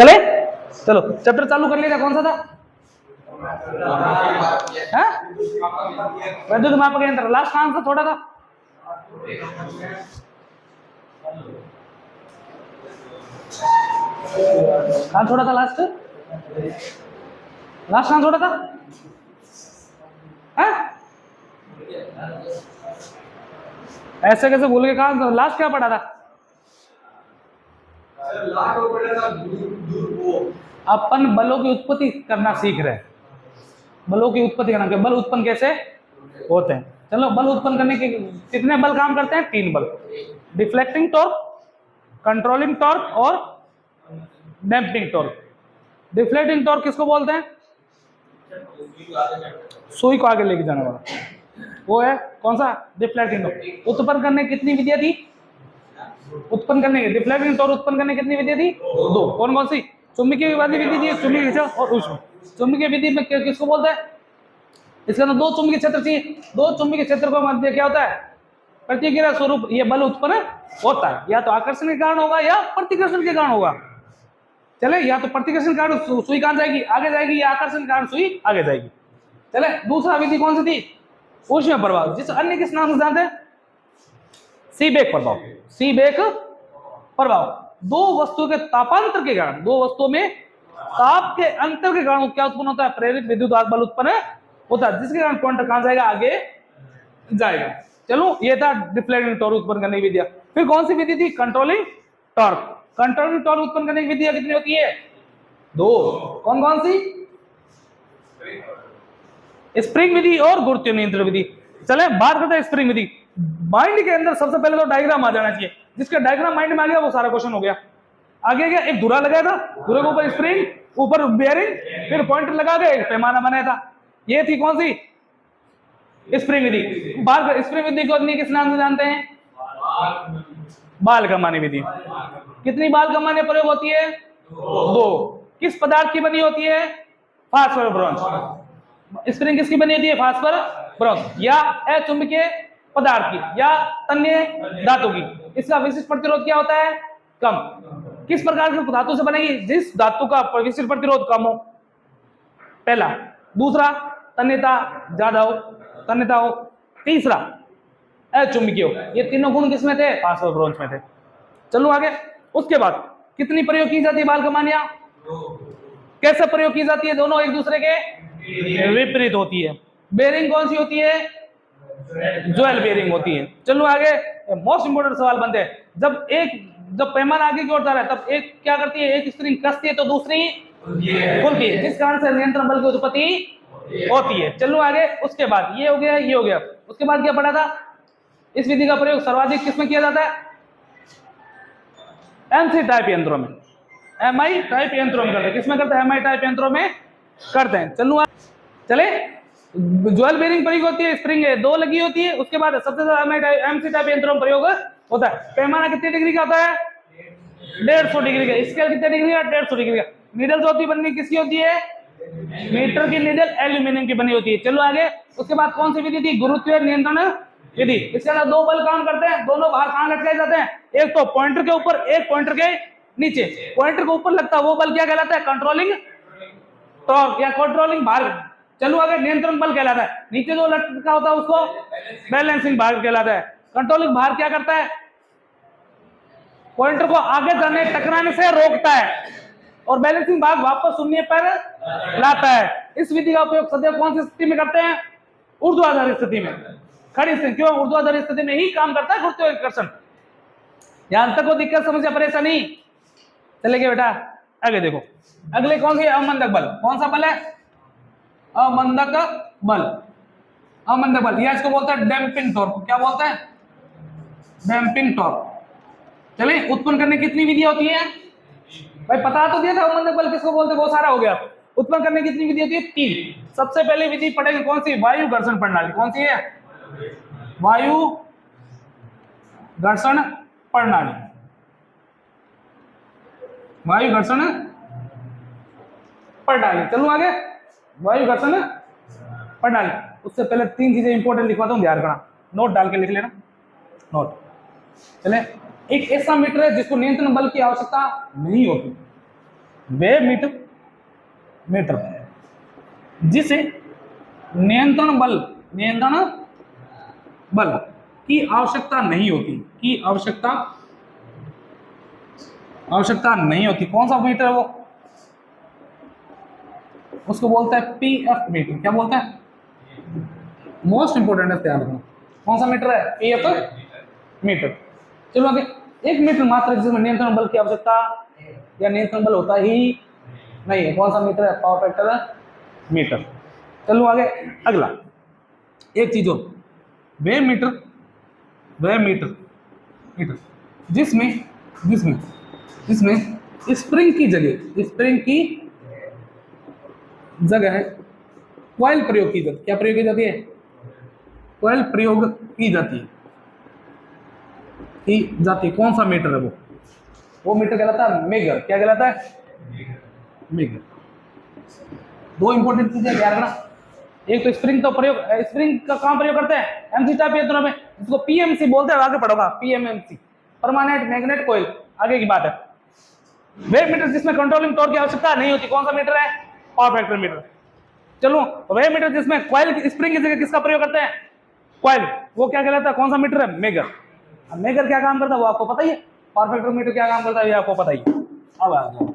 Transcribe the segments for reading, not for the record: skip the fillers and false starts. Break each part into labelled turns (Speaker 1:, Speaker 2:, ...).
Speaker 1: चले चलो चैप्टर चालू कर लेगा। कौन सा था? वैद्युत मापक यंत्र। लास्ट आंसर थोड़ा था, कहाँ छोड़ा था? लास्ट कहाँ छोड़ा था? ऐसे कैसे भूल गए? कहाँ लास्ट क्या पढ़ा था? अपन बलों की उत्पत्ति करना सीख रहे हैं। बलों की उत्पत्ति करना, बल उत्पन्न कैसे होते हैं। चलो, बल उत्पन्न करने के कितने बल काम करते हैं? 3 बल। डिफ्लेक्टिंग टॉर्क, कंट्रोलिंग टॉर्क और डैम्पिंग टॉर्क। डिफ्लेक्टिंग टॉर्क किसको बोलते हैं? सुई को आगे लेके जाने वाला, वो है कौन सा? Deflecting torque. उत्पन्न करने कितनी विधियां थी? उत्पन्न करने की डिफ्लेक्टिंग टॉर्क उत्पन्न करने कितनी विधियां थी? 2। कौन कौन सी? चुंबकीय वाली विधि थी, चुंबकीय क्षेत्र और उष्ण। चुंबकीय विधि में किसको बोलते हैं? इसके अंदर 2 चुंबकीय क्षेत्र चाहिए। 2 चुंबकीय क्षेत्र को मध्य क्या होता है? प्रतिक्रिया स्वरूप ये बल उत्पन्न होता है। या तो आकर्षण के कारण होगा या प्रतिकर्षण के कारण होगा। चले, या तो प्रतिकर्षण के कारण सुई कहां जाएगी? आगे जाएगी, या आकर्षण के कारण सुई आगे जाएगी। चले, दूसरा विधि कौन सी थी? ऊष्मीय प्रभाव, जिस अन्य किस नाम से जानते हैं? सीबेक प्रभाव। सीबेक प्रभाव। 2 वस्तुओं के तापांतर के कारण, 2 वस्तुओं में ताप के अंतर के कारण क्या उत्पन्न होता है? प्रेरित विद्युत बल उत्पन्न होता है, जिसके कारण पॉइंटर कहां जाएगा? आगे जाएगा। चलो, ये था डिफ्लेक्टिंग टॉर्क उत्पन्न करने की विधियां। फिर कौन सी विधि थी? Controlling torque. कंट्रोलिंग टॉर्क उत्पन्न करने की विधियां कितनी होती है? 2। कौन कौन सी? स्प्रिंग विधि और गुरुत्वीय नियंत्रण विधि। चले, बात करते हैं स्प्रिंग विधि। माइंड के अंदर सबसे पहले तो डायग्राम आ जाना चाहिए। जिसका डायग्राम माइंड में आ गया वो सारा क्वेश्चन हो गया। आगे क्या? एक धुरा लगाया था, धुरे के ऊपर स्प्रिंग, ऊपर बेयरिंग, फिर पॉइंटर लगा के एक पैमाना बनाया था। ये थी कौन सी? स्प्रिंग विधि। बाल स्प्रिंग विधि को किस नाम से जानते हैं? बाल कमानी विधि। कितनी बाल कमानी प्रयोग होती है? 2। किस पदार्थ की बनी होती है? Phosphorus bronze. स्प्रिंग किसकी बनी होती है? Phosphorus bronze. या अचुंबकीय पदार्थ की या तन्य धातु की। इसका विशिष्ट प्रतिरोध क्या होता है? कम। किस प्रकार की धातु से बनेगी? जिस धातु का विशिष्ट प्रतिरोध कम हो, पहला। दूसरा, तन्यता ज्यादा हो, तन्यता हो। तीसरा, अचुंबकीय हो। ये तीनों गुण किसमें थे? फास्फोरस ब्रोंज में थे। चलो आगे। उसके बाद कितनी प्रयोग की जाती है बाल कमानियां? कैसे प्रयोग की जाती है? दोनों एक दूसरे के विपरीत होती है। बेरिंग कौन सी होती है? ज्वेल बेरिंग होती है। चलो आगे। मोस्ट इंपोर्टेंट सवाल बनते हैं। जब पैमाना आगे की ओर जा रहा है तब एक क्या करती है? एक स्प्रिंग कसती है तो दूसरी खुलती है, जिस कारण से नियंत्रण बल की उत्पत्ति होती है। चलो आगे। उसके बाद ये हो गया, ये हो गया। उसके बाद क्या पढ़ा था? इस विधि का प्रयोग सर्वाधिक किसमें किया जाता है? एमसी टाइप यंत्रों में, एमआई टाइप यंत्रों में करते हैं। किसमें करते हैं? एमआई टाइप यंत्रों में करते हैं। चले, ज्वेल बेरिंग प्रयोग होती है, स्प्रिंग 2 लगी होती है। उसके बाद सबसे ज्यादा एमसी टाइप यंत्रों में प्रयोग होता है। पैमाना कितने डिग्री का होता है? 150 डिग्री का। स्केल कितने डिग्री का? 150 डिग्री का। नीडल जो होती बननी किसकी होती है? मीटर की नीडल एल्यूमिनियम की बनी होती है। चलो आगे। उसके बाद कौन सी विधि थी? गुरुत्वीय नियंत्रण विधि। इसके अंदर 2 बल काम करते हैं, दोनों बाहर कहां लटकाए जाते हैं? एक तो पॉइंटर के ऊपर, एक पॉइंटर के नीचे। पॉइंटर के ऊपर लगता है वो बल क्या कहलाता है? कंट्रोलिंग टॉर्क या कंट्रोलिंग भार। चलो आगे। नियंत्रण बल कहलाता है। नीचे जो लटका होता है उसको बैलेंसिंग भार कहलाता है। कंट्रोलिंग भार क्या करता है? पॉइंटर को आगे जाने, टकराने से रोकता है, और बैलेंसिंग भाग वापस शून्य पर लाता है। इस विधि का उपयोग सदैव कौन सी स्थिति में करते हैं? ऊर्ध्वाधर स्थिति में, खड़ी स्थिति। क्यों? ऊर्ध्वाधर स्थिति में ही काम करता है गुरुत्वाकर्षण। यहां तक को दिक्कत, समस्या, परेशानी? चलेगा बेटा, आगे देखो। अगले कौन सी? अवमंदक बल। कौन सा बल है? अवमंदक बल। अवमंदक बल या इसको बोलते हैं डैम्पिंग टॉर्क। क्या बोलते हैं? Damping torque. चले, उत्पन्न करने कितनी विधियां होती है? भाई पता तो दिया था अवमंदक बल किसको बोलते हैं, बहुत सारा हो गया। उत्पन्न करने कितनी विधि होती है? 3। सबसे पहले विधि पढ़ेंगे कौन सी? वायु घर्षण प्रणाली। कौन सी है? वायु घर्षण प्रणाली। वायु घर्षण प्रणाली। चलो आगे। वायु घर्षण प्रणाली। उससे पहले 3 चीजें इंपॉर्टेंट लिखवाता हूं, ध्यान रखना। नोट डाल के लिख लेना, नोट। चले, एक ऐसा मीटर है जिसको नियंत्रण बल की आवश्यकता नहीं होती। वेव मीटर मीटर जिसे नियंत्रण बल की आवश्यकता नहीं होती, आवश्यकता नहीं होती। कौन सा मीटर है वो? उसको बोलते हैं पीएफ मीटर। क्या बोलते हैं? मोस्ट इंपोर्टेंट है, ध्यान रखना। कौन सा मीटर है? PF meter. चलो आगे। एक मीटर मात्र जिसमें नियंत्रण बल की आवश्यकता या नियंत्रण बल होता ही नहीं है। कौन सा मीटर है? Power factor metre. चलो आगे। अगला एक चीज और, वेव मीटर जिसमें स्प्रिंग की जगह है कॉइल प्रयोग की जाती है। क्या प्रयोग की जाती है? कॉइल प्रयोग की जाती है। कौन सा मीटर है वो मीटर कहलाता है मेगर। क्या कहलाता है? मेगर। दो इंपॉर्टेंट चीजें ध्यान रखना। एक तो स्प्रिंग का काम प्रयोग करते हैं एमसी टाइप यंत्रों में, जिसको पीएमसी बोलते हैं। आगे पढ़ोगा पीएमएमसी, परमानेंट मैग्नेट कॉइल, आगे की बात है। वेव मीटर जिसमें कंट्रोलिंग टॉर्क की आवश्यकता नहीं होती। कौन सा मीटर है? Power factor metre. चलो, वेव मीटर जिसमें कॉइल स्प्रिंग की जगह किसका प्रयोग करते हैं? कॉइल। वो क्या कहलाता है? कौन सा मीटर है? मेगर। अब मेगर क्या काम करता है वो आपको पता ही है। पावर फैक्टर मीटर क्या काम करता है ये आपको पता ही है। अब आ जाओ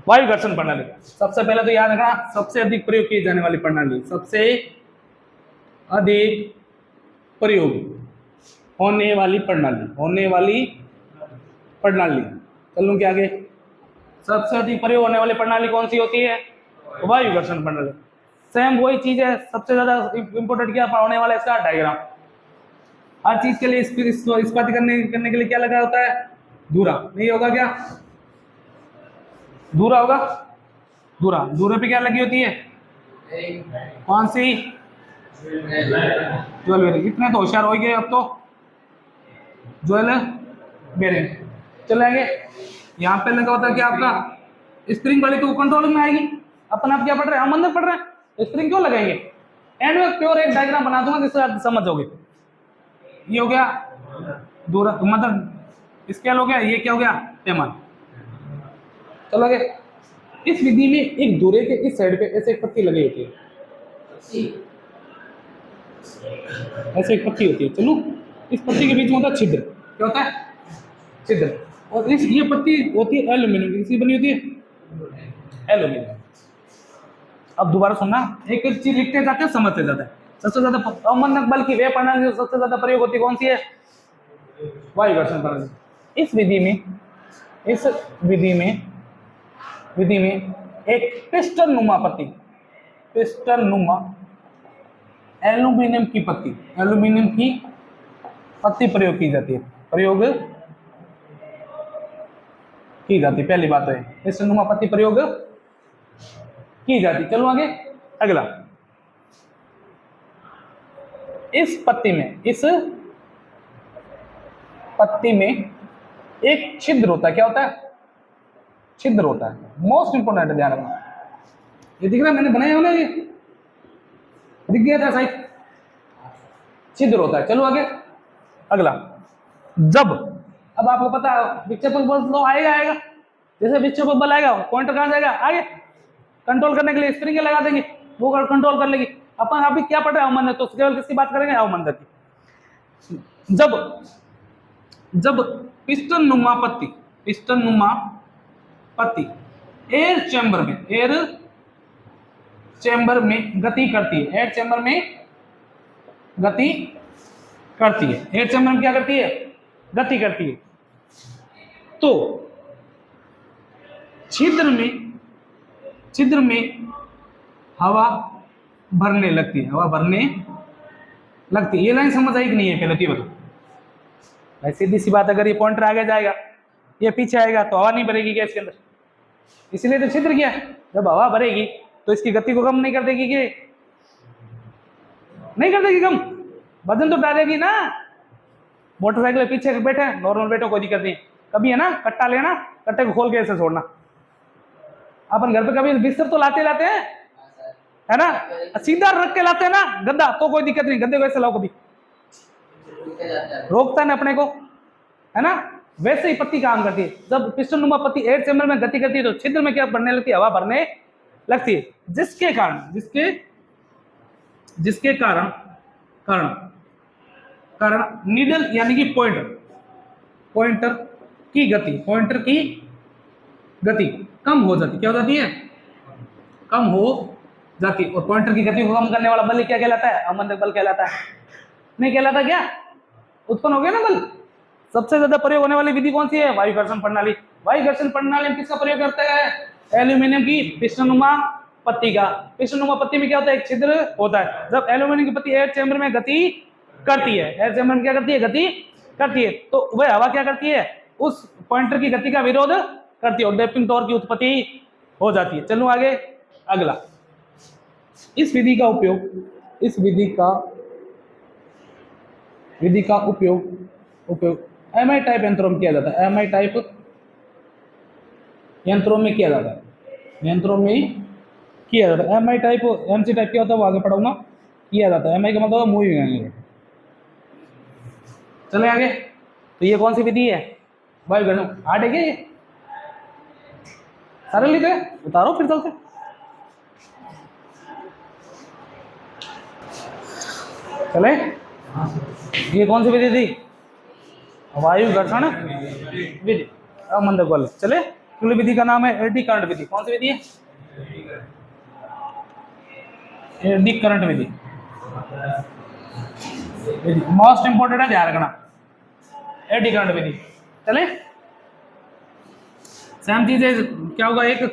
Speaker 1: वायु घर्षण प्रणाली। सबसे पहले तो याद रखना, सबसे अधिक प्रयोग की जाने वाली प्रणाली, सबसे अधिक प्रयोग होने वाली प्रणाली। चलूं क्या आगे? सबसे अधिक प्रयोग होने वाली प्रणाली कौन सी होती है? वायु घर्षण प्रणाली। सेम वही चीज है। सबसे ज्यादा इंपोर्टेंट क्या होने वाला है? इसका डायग्राम। हर चीज के लिए इस्पात करने के लिए क्या लगा होता है? धुरा। नहीं होगा क्या? धुरा होगा। धुरे पे क्या लगी होती है? कौन सी? Jewel bearing. इतने तो होशियार हो गए अब तो। Jewel bearing. चलेंगे। यहाँ पे लगा होता है क्या आपका? स्प्रिंग वाली तो कंट्रोलिंग में आएगी। अपन आप क्या पढ़ रहे हैं? हम अंदर पढ़ रहे हैं। स्प्रिंग क्यों लगाएंगे? एंड में प्योर एक डायग्राम बना दूंगा जिससे आप समझोगे। ये हो गया धुरा, मतलब स्केल हो गया। ये क्या हो गया? पैमाना। चलो आगे। इस विधि में एक धुरे के इस साइड पे ऐसे एक पट्टी लगी होती है, ऐसे एक पट्टी होती है। चलो, इस पट्टी के बीच में होता है छिद्र। क्या होता है? छिद्र। और ये पट्टी होती है एल्यूमिनियम की। किसकी बनी होती है? एल्यूमिनियम। अब दोबारा सुनना, एक एक चीज लिखते जाते हैं, समझते जाते हैं। सबसे ज्यादा अवमंदक बल की वे प्रणाली सबसे ज्यादा प्रयोग होती है कौन सी है? वायु घर्षण प्रणाली। इस विधि में एक पिस्टन नुमा एल्यूमिनियम की पत्ती प्रयोग की जाती है। पहली बात है पिस्टन नुमा पत्ती प्रयोग की जाती। चलो आगे। अगला, इस पत्ती में एक छिद्र होता है। क्या होता है? छिद्र होता है। मोस्ट इंपोर्टेंट है, ध्यान रखना। ये दिख रहा है मैंने बनाया हो ना, ये दिख गया था साइड। छिद्र होता है। चलो आगे। अगला, जब अब आपको पता है विक्षेपक बल तो आएगा। जैसे विक्षेपक बल आएगा पॉइंटर कहां जाएगा? आगे। कंट्रोल करने के लिए स्प्रिंग लगा देंगे, वो कंट्रोल कर लेगी। अपन अभी क्या पढ़ रहे हैं? अवमंदक। तो केवल किसकी बात करेंगे? अवमंदक की। जब पिस्टन नुमा पत्ती एयर चैम्बर में गति करती है। एयर चैम्बर में क्या करती है? गति करती है। तो छिद्र में हवा भरने लगती है। ये लाइन समझ आई कि नहीं है? पहले तो ये बताओ भाई। सीधी सी बात, अगर ये पॉइंटर आगे जाएगा, ये पीछे आएगा, तो हवा नहीं भरेगी गैस के अंदर। इसलिए तो छिद्र किया। जब हवा भरेगी तो इसकी गति को कम नहीं कर देगी कि नहीं कर देगी? कम वजन तो डालेगी ना। मोटरसाइकिल पीछे बैठे, नॉर्मल बैठो, कोई दिक्कत नहीं। कभी है ना कट्टा लेना, कट्टे को खोल के ऐसे छोड़ना। अपन घर पे कभी बिस्तर तो लाते हैं, है ना? सीधा रख के लाते हैं ना गद्दा, तो कोई दिक्कत नहीं। गद्दे को ऐसे लाओ, कभी रोकता है ना अपने को, है ना? वैसे ही पत्ती काम करती है। जब पिस्टन नुमा पत्ती एयर चैम्बर में गति करती है तो छिद्र में क्या बढ़ने लगती है, हवा भरने लगती है, जिसके कारण जिसके कारण कारण कारण नीडल यानी कि पॉइंटर की गति कम हो जाती, क्या हो जाती है, कम हो जाती। और पॉइंटर की गति को कम करने वाला बल क्या कहलाता है, अवमंदक बल कहलाता है, नहीं कहलाता क्या, उत्पन्न हो गया ना बल। सबसे ज्यादा प्रयोग होने वाली विधि कौन सी है, वायु घर्षण प्रणाली। वायु घर्षण प्रणाली में किसका प्रयोग करता है, एल्यूमिनियम की पिस्टनुमा पत्ती का। पिस्टनुमा पत्ती में क्या होता है, एक छिद्र होता है। जब एल्यूमिनियम की पत्ती एयर चैम्बर में गति करती है, एयर चैम्बर में क्या करती है, गति करती है, तो वह हवा क्या करती है, उस पॉइंटर की गति का विरोध करती है और डैम्पिंग टॉर्क की उत्पत्ति हो जाती है। चलो आगे, अगला, इस विधि का उपयोग एमआई टाइप यंत्रों में किया जाता है। एमआई टाइप यंत्रों में किया जाता है। एमआई टाइप, एमसी टाइप क्या होता है वो आगे पढ़ाऊंगा, किया जाता है। एमआई का मतलब मूविंग। चले आगे, तो ये कौन सी विधि है, वायु घर्षण। हार्ड है क्या ये, सारे लिखे उतारो फिर चलते। चले, ये कौन सी विधि थी, वायु घर्षण विधि, अवमंदक बल। चले, अगली विधि का नाम है एडी करंट विधि। कौन सी विधि है, एडी करंट विधि। मोस्ट इंपोर्टेंट है, ध्यान रखना, एडी करंट विधि। चले, सेम चीज है, क्या होगा, एक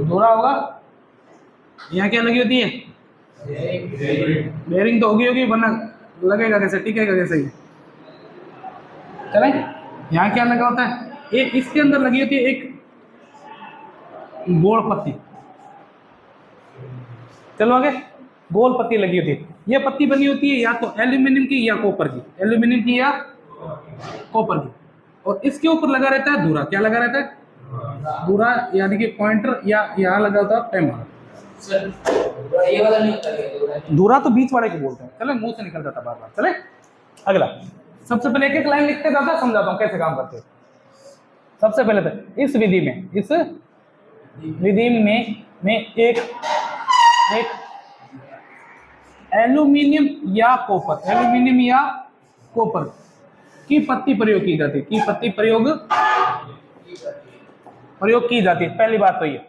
Speaker 1: धुरा होगा, यहाँ क्या लगी होती है, बेरिंग तो होगी वरना लगेगा कैसे, टिकेगा कैसे ही। चले, यहाँ क्या लगा होता है, एक इसके अंदर लगी होती है एक गोल पत्ती। चलो आगे, गोल पत्ती लगी होती है। ये पत्ती बनी होती है या तो एल्यूमिनियम की या कॉपर की, एल्यूमिनियम की या कॉपर की, और इसके ऊपर लगा रहता है धुरा। क्या लगा रहता है, धुरा यानी कि पॉइंटर, या यहाँ लगा होता है पैमाना। ये वाला नहीं होता, धुरा तो बीच वाले को बोलते हैं। चले, मुंह से निकल जाता बार बार। चले, अगला, सबसे पहले एक एक लाइन लिखते जाता, समझाता हूँ कैसे काम करते हैं। सबसे पहले तो इस विधि में एक एल्यूमिनियम या कॉपर की पत्ती प्रयोग की जाती है, प्रयोग की जाती है। पहली बात तो ये,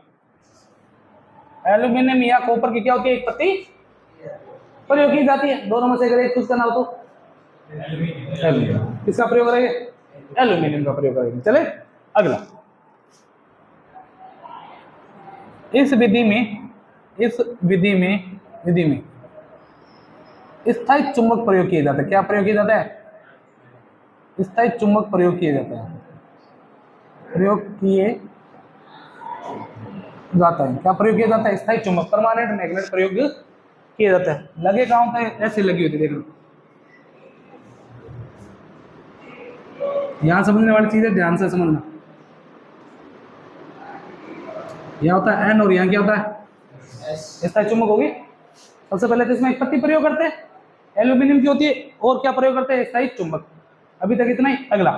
Speaker 1: एल्यूमिनियम या कॉपर की क्या होती है, एक पत्ती प्रयोग की जाती है। दोनों में से अगर एक चूज करना हो तो किसका प्रयोग करेंगे, एल्यूमिनियम का प्रयोग करेंगे। चले, अगला, इस विधि में स्थायी चुंबक प्रयोग किया जाता है। क्या प्रयोग किया जाता है, स्थायी चुंबक प्रयोग किया जाता है, क्या प्रयोग किया जाता है, स्थायी चुंबक, परमानेंट मैग्नेट प्रयोग किया जाता है। लगे कहाँ होता है, ऐसे लगी होती है, देखो यहां समझने वाली चीज है, ध्यान से समझना। यहाँ होता है एन और यहाँ क्या होता है, स्थायी चुंबक होगी। सबसे पहले तो इसमें एक पत्ती प्रयोग करते हैं, एल्यूमिनियम की होती है, और क्या प्रयोग करते हैं, स्थायी चुंबक। अभी तक इतना ही। अगला,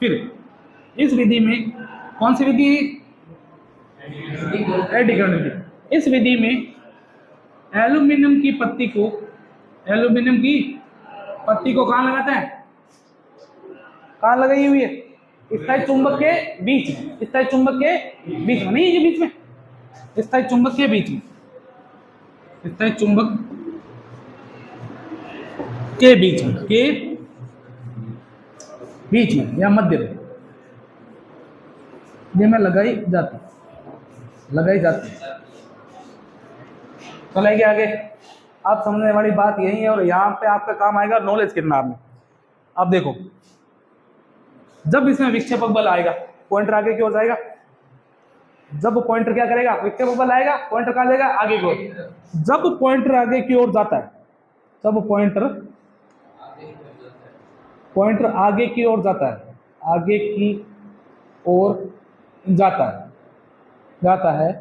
Speaker 1: फिर इस विधि में कौन सी विधि, एडी करंट विधि। इस विधि में एल्यूमिनियम की पत्ती को कहाँ लगाते हैं, कहाँ लगाई हुई है, स्थायी चुंबक के बीच में, नहीं, ये बीच में, स्थायी चुंबक के बीच में, या मध्य में, ये में लगाई जाती। चलेंगे आगे। आप समझने वाली बात यही है, और यहाँ पे आपका काम आएगा नॉलेज कितना आपने। अब देखो, जब इसमें विक्षेपक बल आएगा, पॉइंटर आगे की ओर जाएगा। जब पॉइंटर क्या करेगा, विक्षेपक बल आएगा, पॉइंटर कहाँ जाएगा, आगे की ओर। जब पॉइंटर आगे की ओर जाता है, पॉइंटर आगे की ओर जाता है,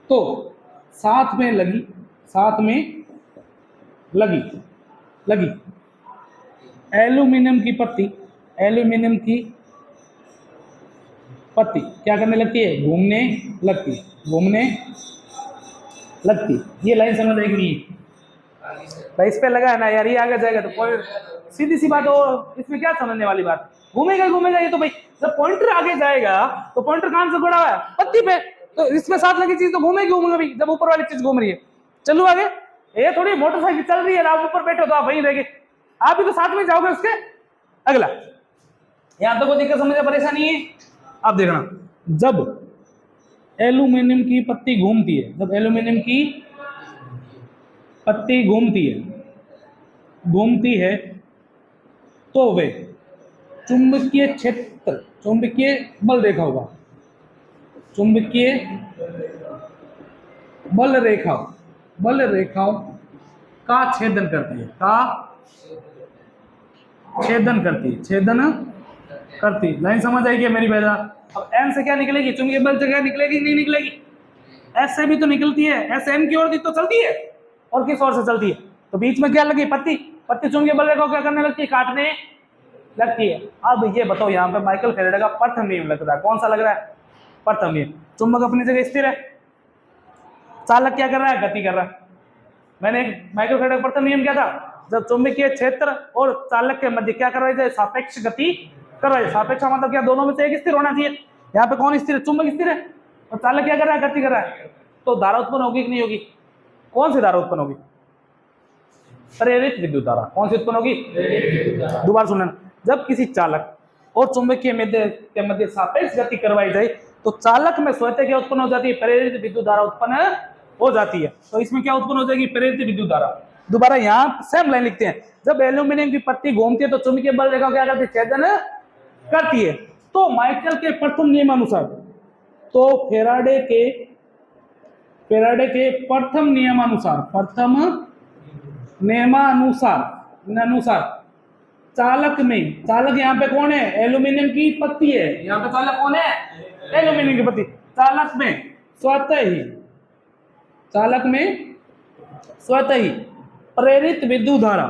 Speaker 1: तो साथ में लगी एल्यूमिनियम की पत्ती, एल्यूमिनियम की पत्ती क्या करने लगती है? घूमने लगती है, घूमने लगती है। ये लाइन समझ आएगी नहीं? भाई इस पे लगा है ना यार, ये आगे जाएगा तो कोई सीधी सी बात हो, इसमें क्या समझने वाली बात? घूमेगा घूमेगा ये तो भाई, जब पॉइंटर आगे जाएगा तो पॉइंटर कहां से जुड़ा हुआ है? पत्ती पे, तो इसमें साथ लगी चीज तो घूमेगी घूमेगा भी, जब ऊपर वाली चीज घूम रही है। चलो आगे, ये थोड़ी मोटरसाइकिल चल रही है, आप ऊपर बैठे हो तो आप वहीं रहेंगे, आप भी तो साथ में जाओगे उसके। अगला, यहां तो कोई दिक्कत समझे परेशानी है? आप देखना, जब एल्यूमिनियम की पत्ती घूमती है, जब एल्यूमिनियम की पत्ती घूमती है तो वे चुंबकीय क्षेत्र, चुंबकीय बल रेखा होगा, चुंबकीय बल रेखाओं का छेदन करती है, छेदन करती। लाइन समझ आएगी मेरी बेटा? अब एन से क्या निकलेगी? चुंबकीय बल से क्या निकलेगी? नहीं निकलेगी, एस से भी तो निकलती है, एस एन की ओर तो चलती है, और किस ओर से चलती है? तो बीच में क्या लगी? पत्ती चुंबकीय बल रेखा क्या करने लगती है? काटने लगती है। अब ये बताओ, यहाँ पे माइकल फेराडे का प्रथम नियम लग रहा है, कौन सा लग रहा है? प्रथम नियम। चुंबक अपनी जगह स्थिर है, चालक क्या कर रहा है? गति कर रहा है। मैंने माइकल फेराडे का प्रथम नियम क्या था? जब चुंबकीय क्षेत्र और चालक के मध्य क्या करवाई जाए? सापेक्ष गति करवाई। सापेक्ष मतलब क्या? दोनों में से एक स्थिर होना चाहिए। यहाँ पे कौन स्थिर है? चुंबक स्थिर है, और चालक क्या कर रहा है? गति कर रहा है। तो धारा उत्पन्न होगी कि नहीं होगी? कौन सी धारा उत्पन्न होगी? प्रेरित विद्युत धारा। कौन सी उत्पन्न होगी? दोबारा सुनना, जब किसी चालक और चुंबक के मध्य सापेक्ष गति करवाई जाए तो चालक में स्वतः क्या उत्पन्न हो जाती है? प्रेरित विद्युत धारा उत्पन्न हो जाती है। तो इसमें क्या उत्पन्न हो जाएगी? प्रेरित विद्युत धारा। दोबारा यहाँ सेम लाइन लिखते हैं, जब एल्यूमिनियम की पत्ती घूमती है तो चुंबकीय बल रेखा क्या करती है? छेदन करती है। तो माइकल के प्रथम नियमानुसार, तो फेराडे के प्रथम नियमानुसार चालक यहाँ पे कौन है? एल्यूमिनियम की पत्ती है। यहाँ पे चालक कौन है? एल्यूमिनियम की पत्ती। चालक में स्वतः ही प्रेरित विद्युत धारा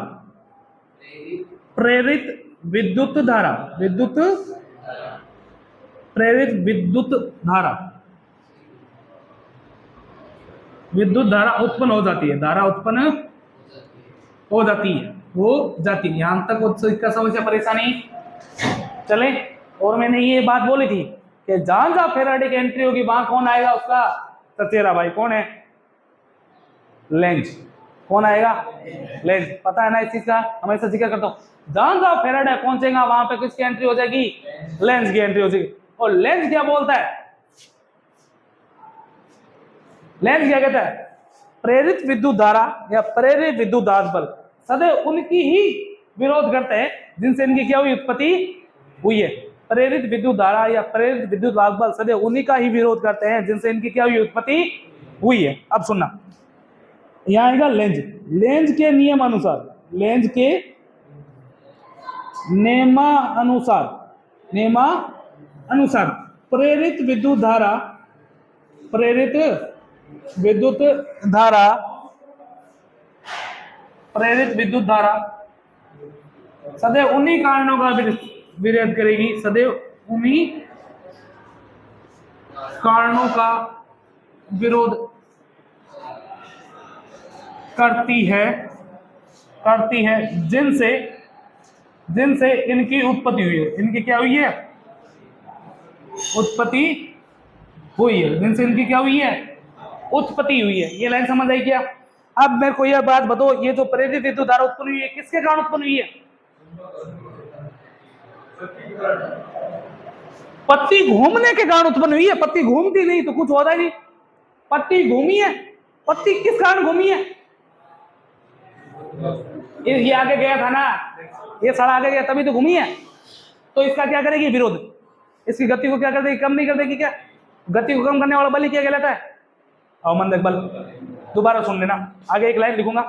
Speaker 1: उत्पन्न हो जाती है, यहां तक इसका समस्या परेशानी चले। और मैंने ये बात बोली थी कि जहां फेराडे की एंट्री होगी वहां कौन आएगा? उसका चचेरा भाई। कौन है? लेंज। कौन आएगा? लेंज। पता है ना इस चीज का, हमेशा जिक्र करता हूं। जहां फेराडे पहुंचेगा वहां पे किसकी एंट्री हो जाएगी? लेंज की एंट्री हो जाएगी। और लेंज क्या बोलता है? लेंज क्या कहता है? प्रेरित विद्युत धारा या प्रेरित विद्युत दाब बल सदैव उनकी ही विरोध करते हैं जिनसे इनकी क्या हुई? उत्पत्ति हुई है। प्रेरित विद्युत धारा या प्रेरित विद्युत दाब बल सदैव उन्हीं का ही विरोध करते हैं जिनसे इनकी क्या हुई? उत्पत्ति हुई है। अब सुनना, यहां आएगा लेंज के नियमानुसार प्रेरित विद्युत धारा सदैव उन्हीं कारणों का विरोध करेगी, सदैव उन्हीं कारणों का विरोध करती है जिनसे इनकी उत्पत्ति हुई है। इनकी क्या हुई है? उत्पत्ति हुई है। जिनसे इनकी क्या हुई है? उत्पत्ति हुई है। ये लाइन समझ आई क्या? अब मेरे को यह बात बताओ, ये जो प्रेरित विद्युत धारा उत्पन्न हुई है किसके कारण उत्पन्न हुई है? पत्ती घूमने के कारण उत्पन्न हुई है। पत्ती घूमती नहीं तो कुछ होता ही नहीं। पत्ती घूमी है। पत्ती किस कारण घूमी है? ये आगे गया था ना, ये सारा आगे गया तभी तो घूमी है। तो इसका क्या करेगी? विरोध। इसकी गति को क्या कर देगी? कम नहीं कर देगी क्या? गति को कम करने वाला बल ही क्या कहलाता है? अवमंदक बल। दोबारा सुन लेना, आगे एक लाइन लिखूंगा।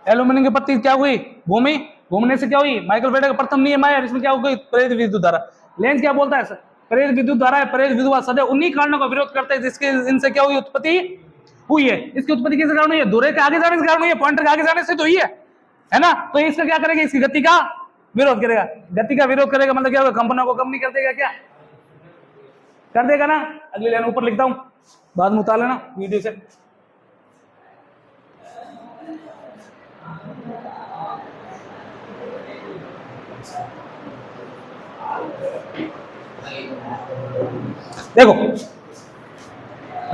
Speaker 1: एल्यूमिनियम की पत्ती क्या हुई? घूमी। घूमने से क्या हुई? माइकल फेराडे का प्रथम नियम आया, इसमें क्या हो गई? प्रेरित विद्युत धारा। लेंज क्या बोलता है? प्रेरित विद्युत धारा है, प्रेरित विद्युत सदैव उन्हीं कारणों का विरोध करते हैं जिसके इनसे क्या हुई? उत्पत्ति हुई है। इसकी उत्पत्ति किस कारण हुई है? धुरे के आगे जाने से कारण हुई है, पॉइंटर के आगे जाने से तो हुई है। है ना। तो इसका क्या करेगा, इसकी गति का विरोध करेगा। गति का विरोध करेगा मतलब क्या होगा, कंपनों को कम नहीं कर देगा, क्या कर देगा ना। अगली लाइन ऊपर लिखता हूं, बाद में उतार लेना वीडियो से। देखो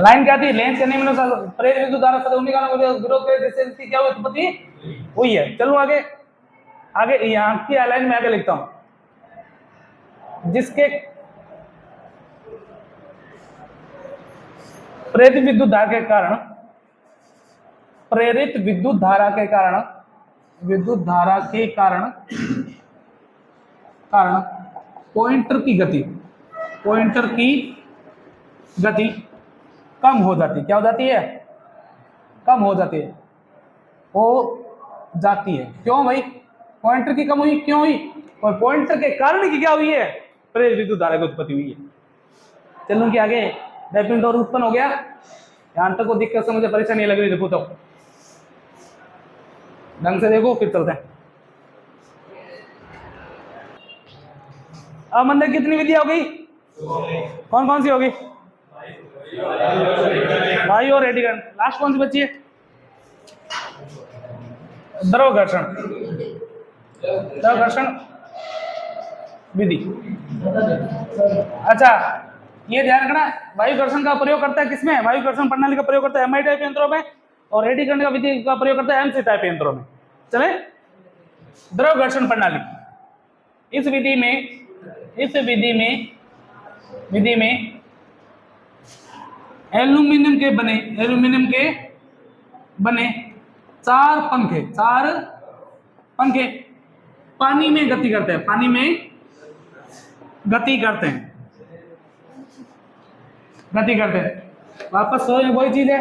Speaker 1: लाइन क्या थी, लेंस के निम्न प्रेरित विद्युत धारा सदैव उन्हीं का विरोध करे जिससे इसकी क्या उत्पत्ति हुई है। चलो आगे, आगे यहां की लाइन में आगे लिखता हूं, जिसके प्रेरित विद्युत धारा के कारण, प्रेरित विद्युत धारा के कारण, विद्युत धारा के कारण पॉइंटर की गति, पॉइंटर की गति कम हो जाती, क्या हो जाती है, कम हो जाती है, हो जाती है। क्यों भाई, पॉइंटर की कम हुई, क्यों हुई, और पॉइंटर के कारण की क्या हुई है, प्रेरित विद्युत धारा की उत्पत्ति हुई है। चलूं कि आगे, डेफिनेट और उत्पन्न हो गया, यहां तक को दिक्कत से मुझे परेशानी लग रही, देखो तो ढंग से देखो फिर चलते हैं। अब मंदिर कितनी विधि हो गई, कौन कौन सी होगी, वायु और एडी करंट। लास्ट कौन सी बची है, द्रव घर्षण, द्रव घर्षण विधि। अच्छा ये ध्यान रखना, वायु घर्षण का प्रयोग करता है किसमें, वायु घर्षण प्रणाली का प्रयोग करता है एमआई टाइप यंत्रों में, और एडी करंट का विधि का प्रयोग करता है एमसी टाइप यंत्रों में। चले, द्रव घर्षण प्रणाली, इस विधि में, इस विधि में एल्यूमिनियम के बने, एल्यूमिनियम के बने चार पंखे पानी में गति करते हैं, पानी में गति करते हैं, गति करते हैं। वापस वही चीज है,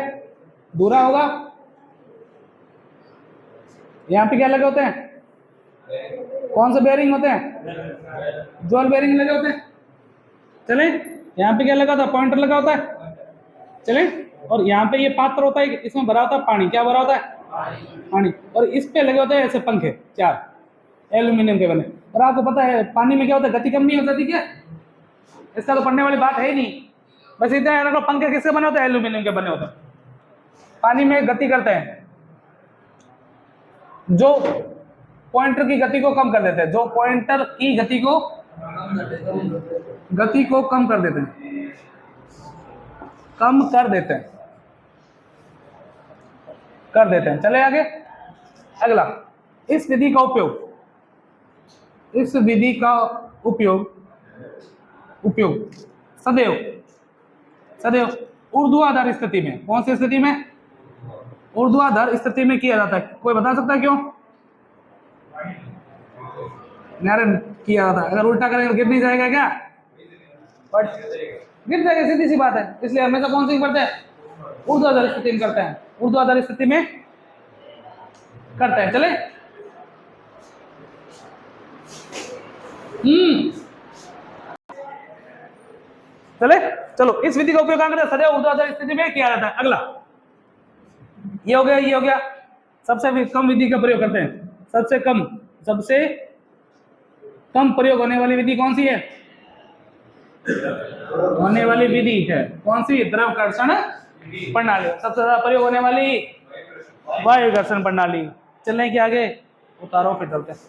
Speaker 1: दूरा होगा, यहाँ पे क्या लगे होते हैं, कौन से बेयरिंग होते हैं, ज्वाल बेयरिंग लगे होते हैं। चले, यहाँ पे क्या लगा होता है, पॉइंटर लगा होता है। चले, और यहाँ पे ये पात्र होता है, इसमें भरा होता है पानी, क्या भरा होता है, पानी, और इस पे लगे होते हैं ऐसे पंखे चार एल्यूमिनियम के बने। और आपको पता है पानी में क्या होता है, गति कम नहीं हो जाती क्या, इसका तो पढ़ने वाली बात है ही नहीं, बस इतना याद रखो, पंखे किसके बने होते हैं, एल्यूमिनियम के बने होते हैं, पानी में गति करते हैं, जो पॉइंटर की गति को कम कर देते हैं, जो पॉइंटर की गति को कम कर देते हैं, कम कर देते हैं, कर देते हैं। चले आगे, अगला, इस विधि का उपयोग, इस विधि का उपयोग सदैव ऊर्ध्वाधर स्थिति में, कौन सी स्थिति में, ऊर्ध्वाधर स्थिति में किया जाता है। कोई बता सकता है क्यों, नारायण किया जाता है, अगर उल्टा करेंगे गिर नहीं जाएगा क्या, बट गिर जाएगा, सीधी सी बात है। इसलिए हमेशा कौन सी करते हैं, ऊर्ध्वाधर स्थिति में करते हैं, ऊर्ध्वाधर स्थिति में करते हैं। चले, चले, चलो, इस विधि का उपयोग कहां करते हैं, सदैव ऊर्ध्वाधर स्थिति में किया जाता है। अगला ये हो गया, ये हो गया, सबसे कम विधि का प्रयोग करते हैं, सबसे कम प्रयोग होने वाली विधि कौन सी है, होने वाली विधि है कौन सी, द्रव घर्षण प्रणाली। सबसे ज्यादा प्रयोग होने वाली वायु घर्षण प्रणाली। चलने के आगे उतारो फिर चलते हैं।